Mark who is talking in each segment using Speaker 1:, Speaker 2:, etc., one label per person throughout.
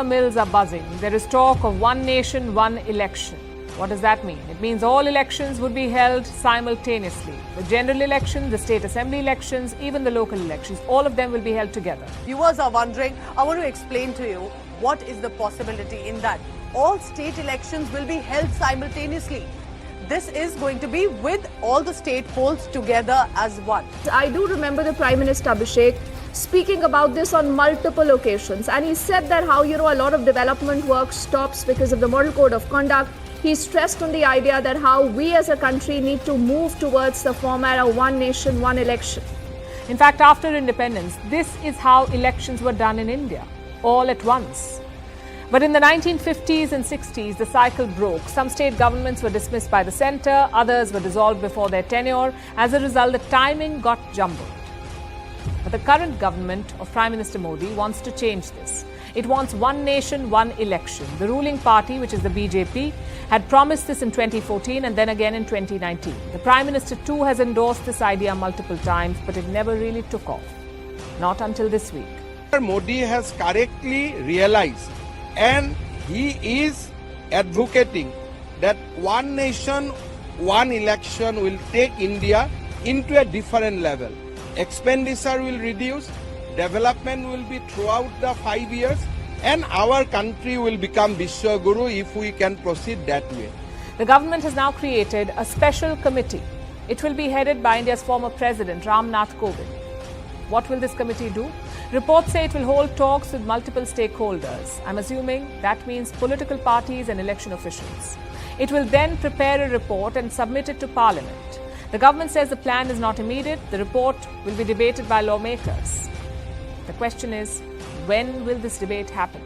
Speaker 1: rumour mills are buzzing. There is talk of one nation, one election. What does that mean? It means all elections would be held simultaneously. The general election, the state assembly elections, even the local elections, all of them will be held together.
Speaker 2: Viewers are wondering, I want to explain to you what is the possibility in that. All state elections will be held simultaneously. This is going to be with all the state polls together as one.
Speaker 3: I do remember the Prime Minister Abhishek speaking about this on multiple occasions, and he said that how a lot of development work stops because of the Model Code of Conduct. He stressed on the idea that how we as a country need to move towards the format of one nation, one election.
Speaker 1: In fact, after independence, this is how elections were done in India, all at once. But in the 1950s and 60s, the cycle broke. Some state governments were dismissed by the centre, others were dissolved before their tenure. As a result, the timing got jumbled. But the current government of Prime Minister Modi wants to change this. It wants one nation, one election. The ruling party, which is the BJP, had promised this in 2014 and then again in 2019. The Prime Minister too has endorsed this idea multiple times, but it never really took off. Not until this week.
Speaker 4: Modi has correctly realized and he is advocating that one nation, one election will take India into a different level. Expenditure will reduce, development will be throughout the 5 years, and our country will become Vishwaguru if we can proceed that way.
Speaker 1: The government has now created a special committee. It will be headed by India's former President, Ram Nath Kovind. What will this committee do? Reports say it will hold talks with multiple stakeholders. I'm assuming that means political parties and election officials. It will then prepare a report and submit it to Parliament. The government says the plan is not immediate. The report will be debated by lawmakers. The question is, when will this debate happen?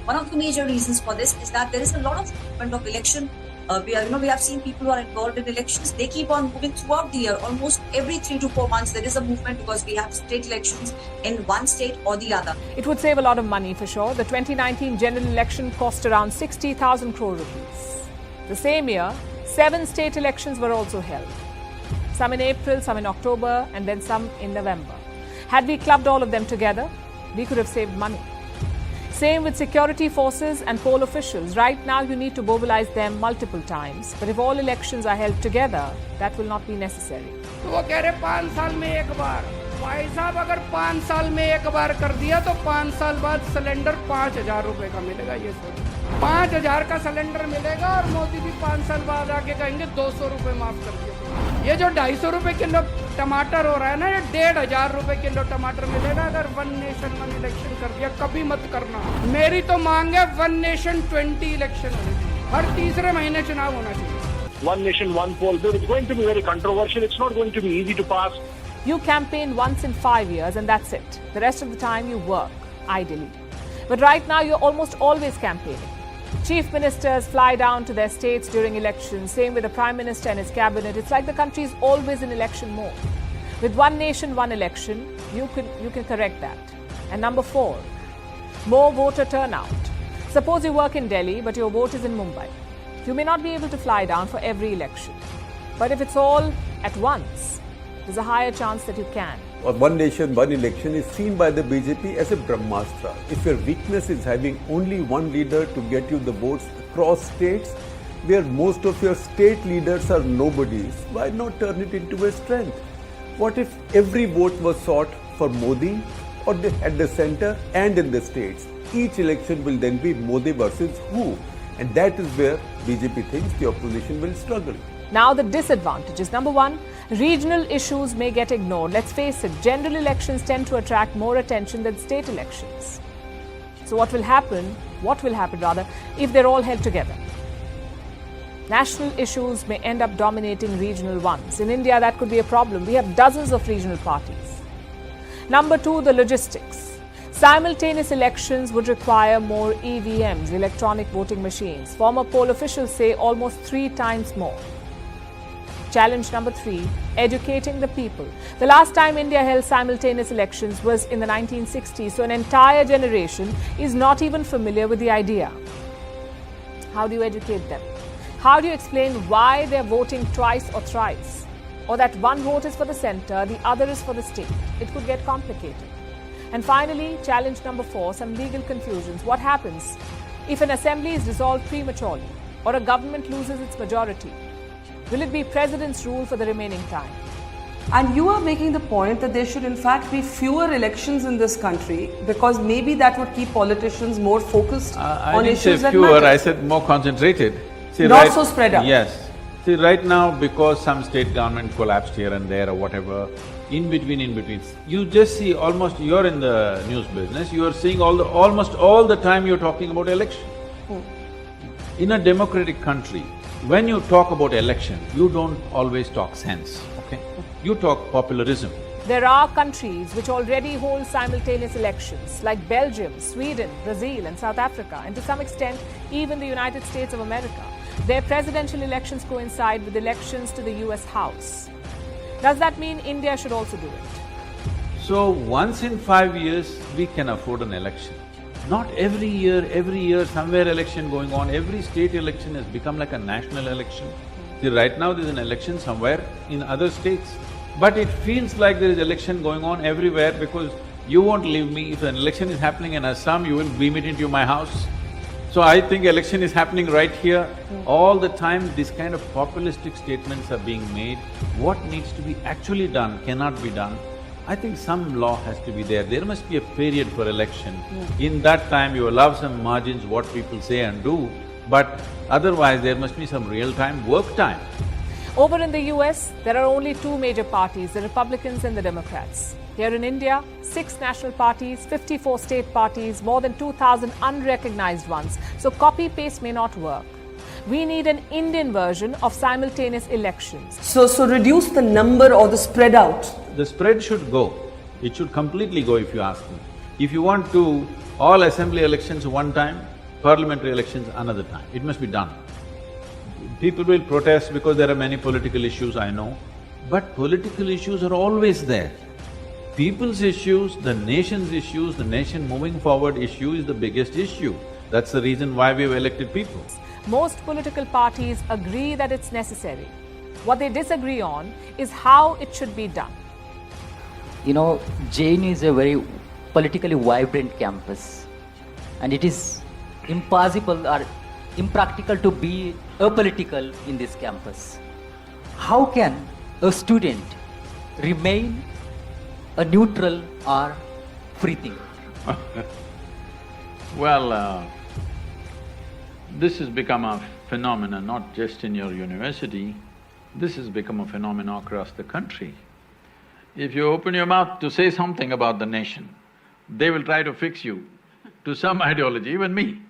Speaker 5: One of the major reasons for this is that there is a lot of movement of election. We have seen people who are involved in elections. They keep on moving throughout the year. Almost every 3 to 4 months, there is a movement because we have state elections in one state or the other.
Speaker 1: It would save a lot of money for sure. The 2019 general election cost around 60,000 crore rupees. The same year, 7 state elections were also held. Some in April, some in October, and then some in November. Had we clubbed all of them together, we could have saved money. Same with security forces and poll officials. Right now, you need to mobilize them multiple times. But if all elections are held together, that will not be necessary.
Speaker 6: वो कह रहे 5 साल में एक बार भाई साहब अगर 5 साल में एक बार कर दिया तो 5 साल बाद सिलेंडर 5,000 रुपए का मिलेगा। ये सोचो 5,000 का सिलेंडर मिलेगा और मोदी जी 5 साल बाद आके कहेंगे 200 रुपए माफ कर दिए। ये जो 250 रुपए किलो टमाटर हो रहा है ना, ये 1,500 रुपए किलो टमाटर मिलेगा अगर वन नेशन वन इलेक्शन कर दिया। कभी मत करना। मेरी तो मांग है वन नेशन 20 इलेक्शन होने चाहिए। हर तीसरे महीने चुनाव होना चाहिए।
Speaker 7: One nation, one poll bill. It's going to be very controversial. It's not going to be easy to pass.
Speaker 1: You campaign once in 5 years and that's it. The rest of the time you work, ideally. But right now you're almost always campaigning. Chief ministers fly down to their states during elections, same with the Prime Minister and his cabinet. It's like the country is always in election mode. With one nation, one election, you can correct that. And number 4, more voter turnout. Suppose you work in Delhi, but your vote is in Mumbai. You may not be able to fly down for every election. But if it's all at once, there's a higher chance that you can.
Speaker 8: One nation, one election is seen by the BJP as a Brahmastra. If your weakness is having only one leader to get you the votes across states, where most of your state leaders are nobodies, why not turn it into a strength? What if every vote was sought for Modi or at the centre and in the states? Each election will then be Modi versus who? And that is where BJP thinks the opposition will struggle.
Speaker 1: Now the disadvantages. Number 1, regional issues may get ignored. Let's face it, general elections tend to attract more attention than state elections. So what will happen if they're all held together? National issues may end up dominating regional ones. In India, that could be a problem. We have dozens of regional parties. Number 2, the logistics. Simultaneous elections would require more EVMs, electronic voting machines. Former poll officials say almost 3 times more. Challenge number 3, educating the people. The last time India held simultaneous elections was in the 1960s, so an entire generation is not even familiar with the idea. How do you educate them? How do you explain why they're voting twice or thrice? Or that one vote is for the centre, the other is for the state? It could get complicated. And finally, challenge number 4, some legal confusions. What happens if an assembly is dissolved prematurely or a government loses its majority? Will it be president's rule for the remaining time?
Speaker 9: And you are making the point that there should in fact be fewer elections in this country because maybe that would keep politicians more focused on issues that
Speaker 10: fewer,
Speaker 9: matter.
Speaker 10: I said more concentrated. See,
Speaker 9: Not so spread out.
Speaker 10: Yes. See, right now, because some state government collapsed here and there or whatever, in between, you just see almost… you're in the news business, you are seeing almost all the time you're talking about election. In a democratic country, when you talk about election, you don't always talk sense, okay? You talk popularism.
Speaker 1: There are countries which already hold simultaneous elections, like Belgium, Sweden, Brazil and South Africa, and to some extent even the United States of America. Their presidential elections coincide with elections to the US House. Does that mean India should also do it?
Speaker 10: So, once in 5 years, we can afford an election. Not every year, somewhere election going on, every state election has become like a national election. See, right now there's an election somewhere in other states. But it feels like there is election going on everywhere because you won't leave me. If an election is happening in Assam, you will beam it into my house. So I think election is happening right here. All the time, this kind of populistic statements are being made. What needs to be actually done cannot be done. I think some law has to be there. There must be a period for election. In that time, you allow some margins, what people say and do, but otherwise there must be some real-time work time.
Speaker 1: Over in the US, there are only 2 major parties, the Republicans and the Democrats. Here in India, 6 national parties, 54 state parties, more than 2,000 unrecognized ones. So copy-paste may not work. We need an Indian version of simultaneous elections.
Speaker 9: So reduce the number or the spread out.
Speaker 10: The spread should go. It should completely go if you ask me. If you want to, all assembly elections one time, parliamentary elections another time, it must be done. People will protest because there are many political issues, I know, but political issues are always there. People's issues, the nation's issues, the nation moving forward issue is the biggest issue. That's the reason why we've elected people.
Speaker 1: Most political parties agree that it's necessary. What they disagree on is how it should be done.
Speaker 11: You know, Jain is a very politically vibrant campus, and it is impossible or impractical to be apolitical in this campus. How can a student remain a neutral or free thinker?
Speaker 10: Well, this has become a phenomenon not just in your university, this has become a phenomenon across the country. If you open your mouth to say something about the nation, they will try to fix you to some ideology, even me,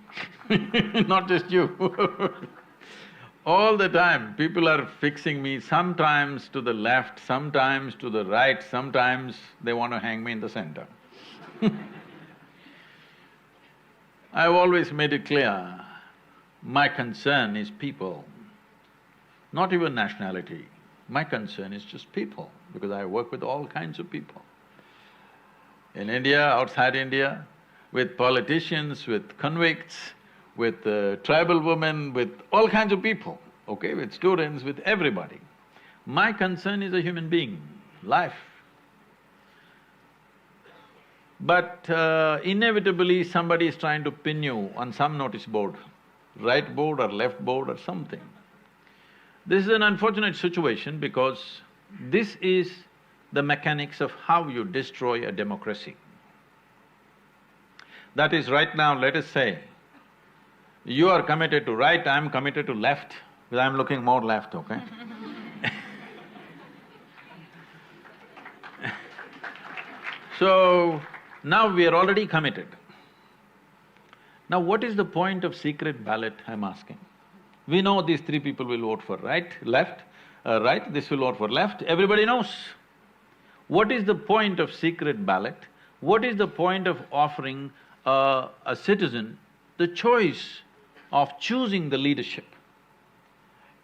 Speaker 10: not just you. All the time, people are fixing me, sometimes to the left, sometimes to the right, sometimes they want to hang me in the center. I've always made it clear, my concern is people, not even nationality. My concern is just people, because I work with all kinds of people. In India, outside India, with politicians, with convicts, with tribal women, with all kinds of people, okay, with students, with everybody. My concern is a human being, life. But inevitably somebody is trying to pin you on some notice board, right board or left board or something. This is an unfortunate situation because this is the mechanics of how you destroy a democracy. That is, right now, let us say, you are committed to right, I'm committed to left, because I'm looking more left, okay? So, now we are already committed. Now what is the point of secret ballot, I'm asking? We know these 3 people will vote for right, left, right, this will vote for left, everybody knows. What is the point of secret ballot? What is the point of offering a citizen the choice of choosing the leadership?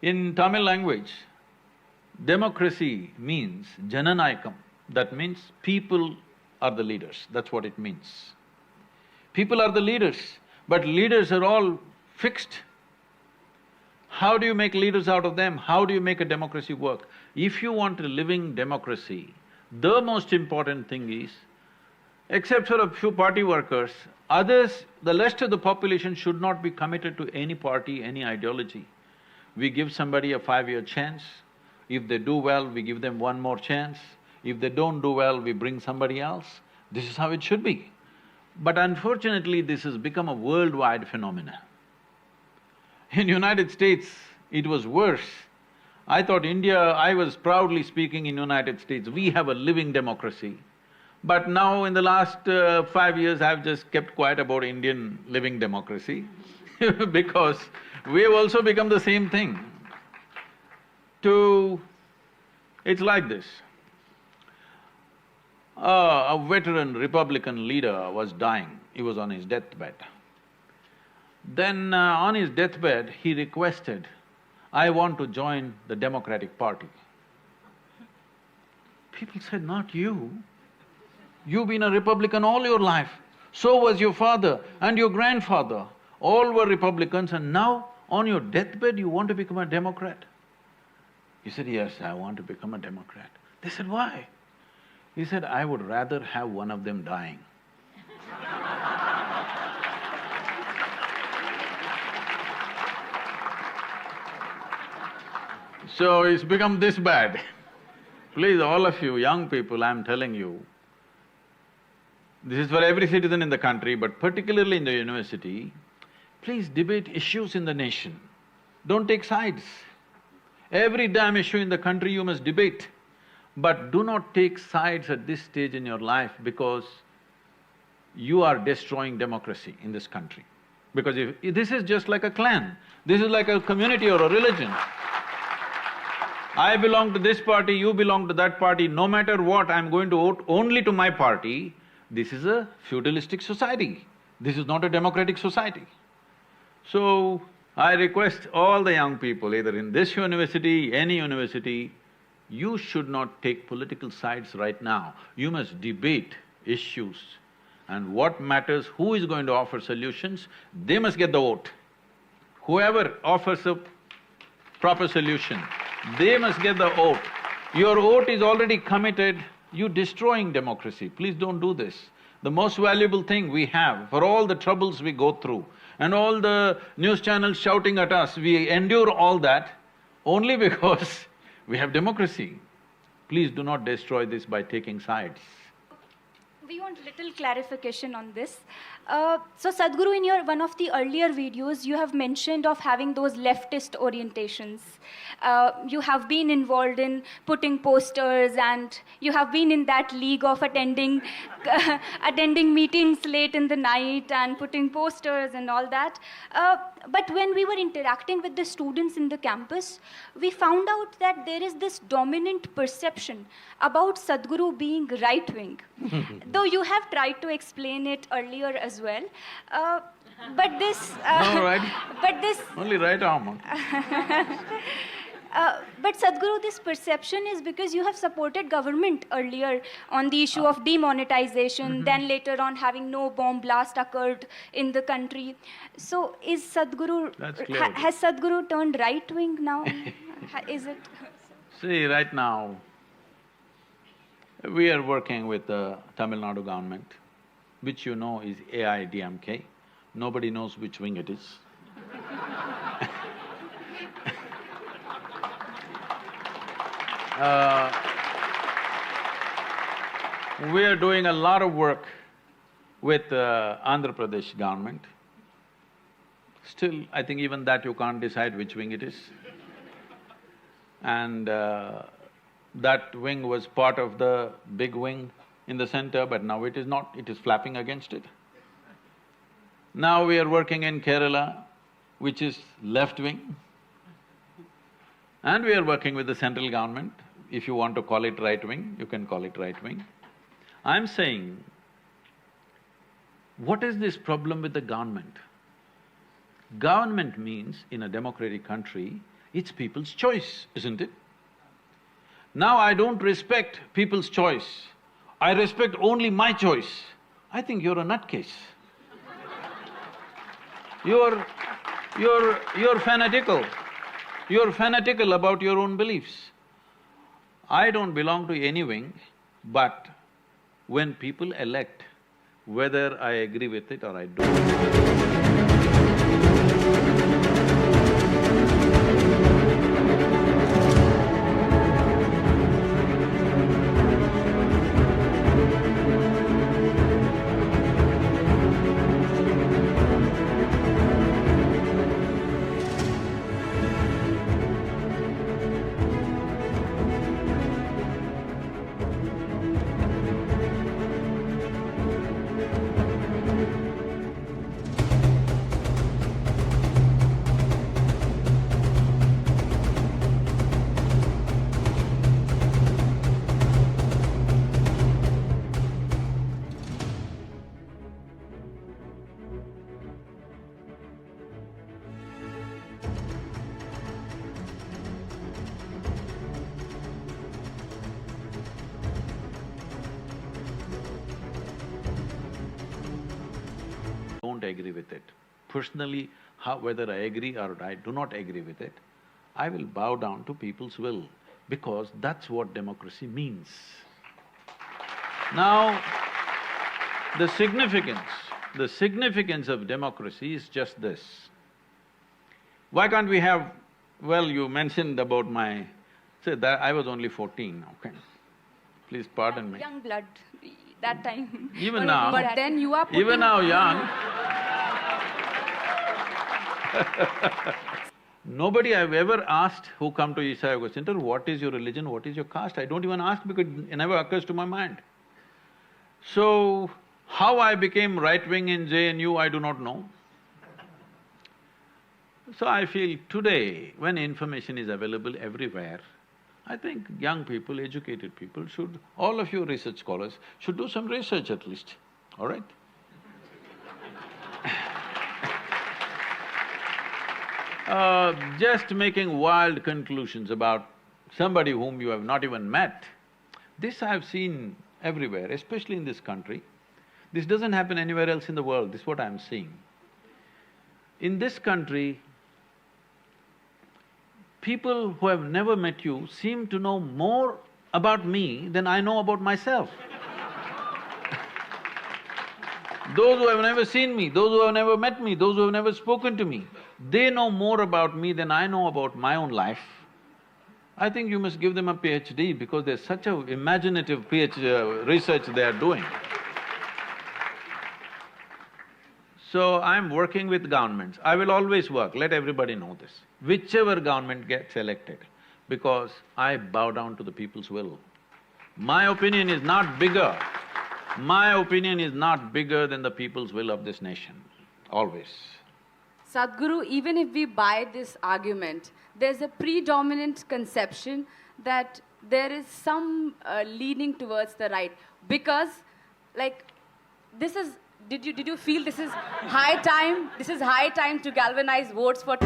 Speaker 10: In Tamil language, democracy means jananayakam, that means people are the leaders, that's what it means. People are the leaders, but leaders are all fixed. How do you make leaders out of them? How do you make a democracy work? If you want a living democracy, the most important thing is except for a few party workers, others, the rest of the population should not be committed to any party, any ideology. We give somebody a 5-year chance. If they do well, we give them one more chance. If they don't do well, we bring somebody else. This is how it should be. But unfortunately, this has become a worldwide phenomenon. In United States, it was worse. I thought I was proudly speaking in United States, we have a living democracy. But now in the last 5 years, I've just kept quiet about Indian living democracy because we have also become the same thing. It's like this. A veteran Republican leader was dying, he was on his deathbed. Then on his deathbed, he requested, "I want to join the Democratic Party." People said, "Not you. You've been a Republican all your life. So was your father and your grandfather. All were Republicans, and now on your deathbed you want to become a Democrat?" He said, "Yes, I want to become a Democrat." They said, "Why?" He said, "I would rather have one of them dying." So it's become this bad. Please, all of you young people, I'm telling you, this is for every citizen in the country, but particularly in the university, please debate issues in the nation. Don't take sides. Every damn issue in the country you must debate. But do not take sides at this stage in your life because you are destroying democracy in this country. Because if this is just like a clan, this is like a community or a religion. I belong to this party, you belong to that party, no matter what, I'm going to vote only to my party. This is a feudalistic society. This is not a democratic society. So, I request all the young people, either in this university, any university, you should not take political sides right now. You must debate issues, and what matters, who is going to offer solutions, they must get the vote. Whoever offers a proper solution, they must get the vote. Your vote is already committed, you're destroying democracy. Please don't do this. The most valuable thing we have, for all the troubles we go through, and all the news channels shouting at us, we endure all that only because we have democracy. Please do not destroy this by taking sides.
Speaker 12: We want little clarification on this. So Sadhguru, in one of the earlier videos, you have mentioned of having those leftist orientations. You have been involved in putting posters, and you have been in that league of attending attending meetings late in the night and putting posters and all that. But when we were interacting with the students in the campus, we found out that there is this dominant perception about Sadhguru being right-wing. Though you have tried to explain it earlier as well, but this…
Speaker 10: No, right?
Speaker 12: But this…
Speaker 10: Only right arm.
Speaker 12: But Sadhguru, this perception is because you have supported government earlier on the issue of demonetization, then later on having no bomb blast occurred in the country. So is Sadhguru… has Sadhguru turned right-wing now? Is it…
Speaker 10: See, right now, we are working with the Tamil Nadu government, which you know is AIDMK. Nobody knows which wing it is. We are doing a lot of work with Andhra Pradesh government. Still, I think even that you can't decide which wing it is. And that wing was part of the big wing in the center, but now it is not, it is flapping against it. Now we are working in Kerala, which is left wing, and we are working with the central government. If you want to call it right wing, you can call it right wing. I'm saying, what is this problem with the government? Government means, in a democratic country, it's people's choice, isn't it? Now I don't respect people's choice, I respect only my choice. I think you're a nutcase. You're fanatical. You're fanatical about your own beliefs. I don't belong to any wing, but when people elect whether I agree with it or I don't. Don't agree with it. Personally, whether I agree or I do not agree with it, I will bow down to people's will, because that's what democracy means. Now, the significance of democracy is just this. Why can't we have… well, you mentioned about my… say that I was only 14, okay? Please pardon me.
Speaker 12: Young blood, that time.
Speaker 10: Even now…
Speaker 3: But then you are putting…
Speaker 10: even now young. Nobody I've ever asked who come to Isha Yoga Center, what is your religion, what is your caste? I don't even ask because it never occurs to my mind. So, how I became right-wing in JNU, I do not know. So I feel today, when information is available everywhere, I think young people, educated people should… all of you research scholars should do some research at least, all right? Just making wild conclusions about somebody whom you have not even met, this I've seen everywhere, especially in this country. This doesn't happen anywhere else in the world, this is what I'm seeing. In this country, people who have never met you seem to know more about me than I know about myself. Those who have never seen me, those who have never met me, those who have never spoken to me, they know more about me than I know about my own life. I think you must give them a PhD because there's such a imaginative research they are doing. So I'm working with governments. I will always work, let everybody know this. Whichever government gets elected, because I bow down to the people's will. My opinion is not bigger. My opinion is not bigger than the people's will of this nation, always.
Speaker 13: Sadhguru, even if we buy this argument, there's a predominant conception that there is some leaning towards the right, because like this is… did you feel this is high time? This is high time to galvanize votes for…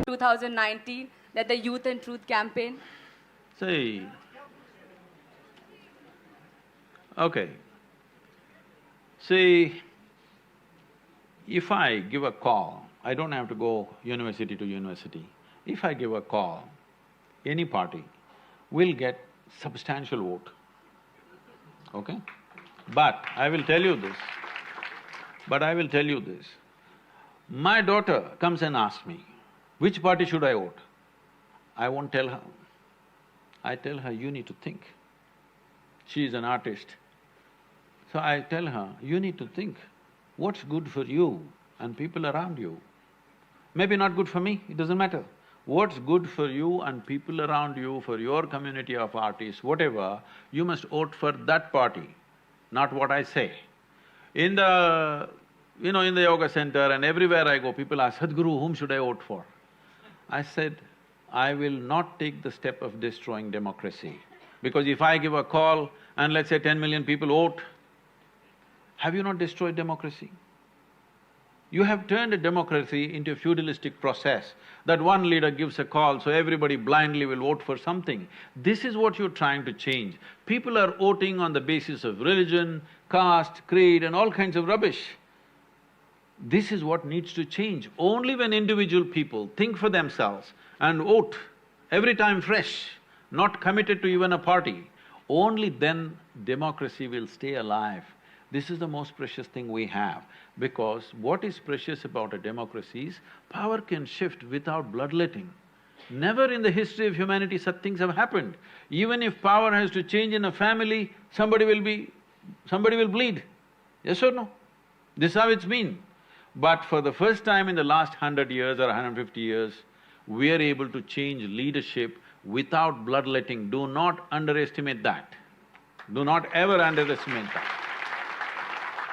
Speaker 13: 2019, that the Youth and Truth campaign?
Speaker 10: See, okay. See, if I give a call, I don't have to go university to university. If I give a call, any party will get substantial vote, okay? But I will tell you this, my daughter comes and asks me, which party should I vote? I won't tell her. I tell her, you need to think. She is an artist. So I tell her, you need to think. what's good for you and people around you. Maybe not good for me, it doesn't matter. What's good for you and people around you, for your community of artists, whatever, you must vote for that party, not what I say. In the… in the yoga center and everywhere I go, people ask, Sadhguru, whom should I vote for? I said, I will not take the step of destroying democracy. Because if I give a call and let's say 10 million people vote, have you not destroyed democracy? You have turned a democracy into a feudalistic process, that one leader gives a call, so everybody blindly will vote for something. This is what you're trying to change. People are voting on the basis of religion, caste, creed and all kinds of rubbish. This is what needs to change. Only when individual people think for themselves and vote every time fresh, not committed to even a party, only then democracy will stay alive. This is the most precious thing we have, because what is precious about a democracy is power can shift without bloodletting. Never in the history of humanity such things have happened. Even if power has to change in a family, somebody will bleed. Yes or no? This is how it's been. But for the first time in the last 100 years or 150 years, we are able to change leadership without bloodletting. Do not underestimate that. Do not ever underestimate that.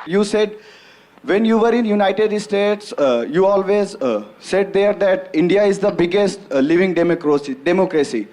Speaker 14: You said when you were in United States, you always said there that India is the biggest living democracy.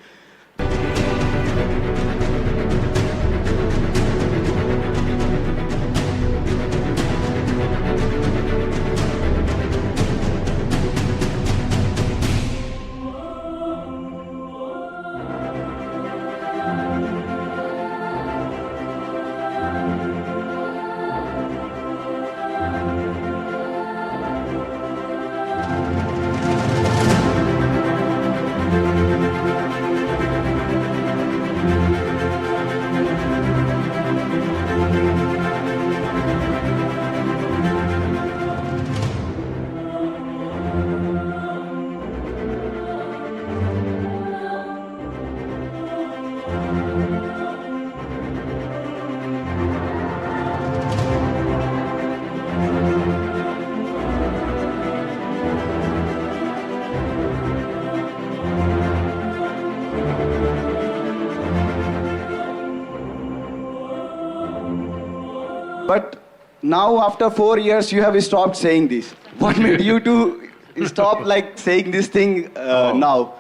Speaker 14: But now after 4 years you have stopped saying this. What made you to stop saying this thing now?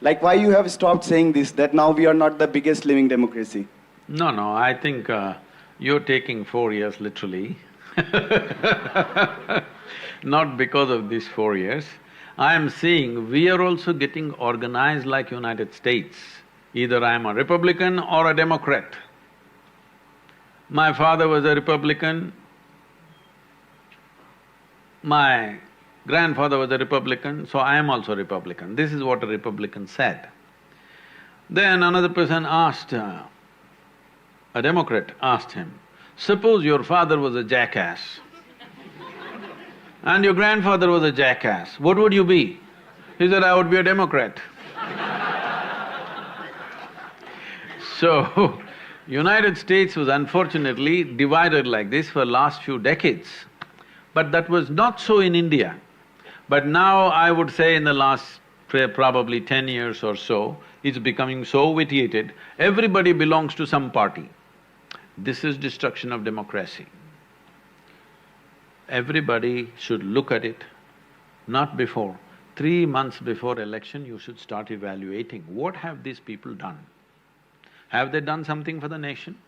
Speaker 14: Like why you have stopped saying this, that now we are not the biggest living democracy?
Speaker 10: No, I think you're taking 4 years literally not because of these 4 years. I am seeing we are also getting organized like United States. Either I am a Republican or a Democrat. My father was a Republican, my grandfather was a Republican, so I am also Republican. This is what a Republican said. Then another person asked, a Democrat asked him, suppose your father was a jackass and your grandfather was a jackass, what would you be? He said, I would be a Democrat. So, United States was unfortunately divided like this for last few decades. But that was not so in India. But now I would say in the last probably 10 years or so, it's becoming so vitiated, everybody belongs to some party. This is destruction of democracy. Everybody should look at it, not before. 3 months before election, you should start evaluating, what have these people done? Have they done something for the nation?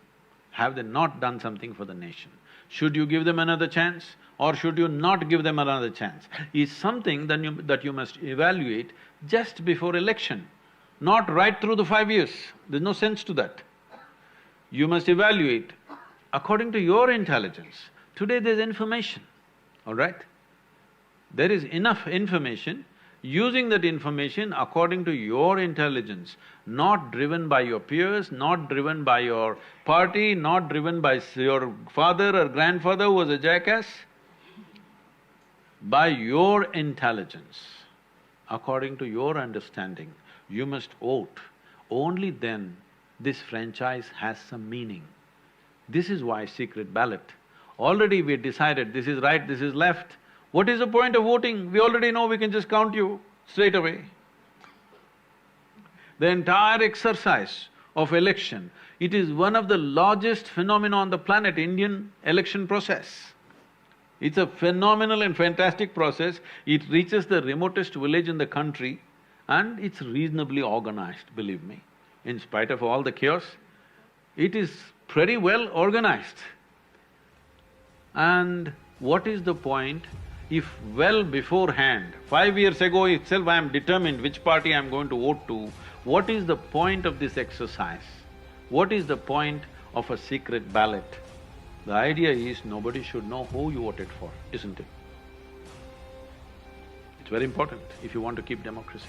Speaker 10: Have they not done something for the nation? Should you give them another chance or should you not give them another chance? Is something that you must evaluate just before election, not right through the 5 years. There's no sense to that. You must evaluate according to your intelligence. Today there's information, all right? There is enough information. Using that information according to your intelligence, not driven by your peers, not driven by your party, not driven by your father or grandfather who was a jackass, by your intelligence, according to your understanding, you must vote. Only then this franchise has some meaning. This is why secret ballot. Already we decided this is right, this is left. What is the point of voting? We already know we can just count you straight away. The entire exercise of election, it is one of the largest phenomena on the planet, Indian election process. It's a phenomenal and fantastic process. It reaches the remotest village in the country and it's reasonably organized, believe me. In spite of all the chaos, it is pretty well organized. And what is the point if well beforehand, 5 years ago itself I am determined which party I am going to vote to, what is the point of this exercise? What is the point of a secret ballot? The idea is nobody should know who you voted for, isn't it? It's very important if you want to keep democracy.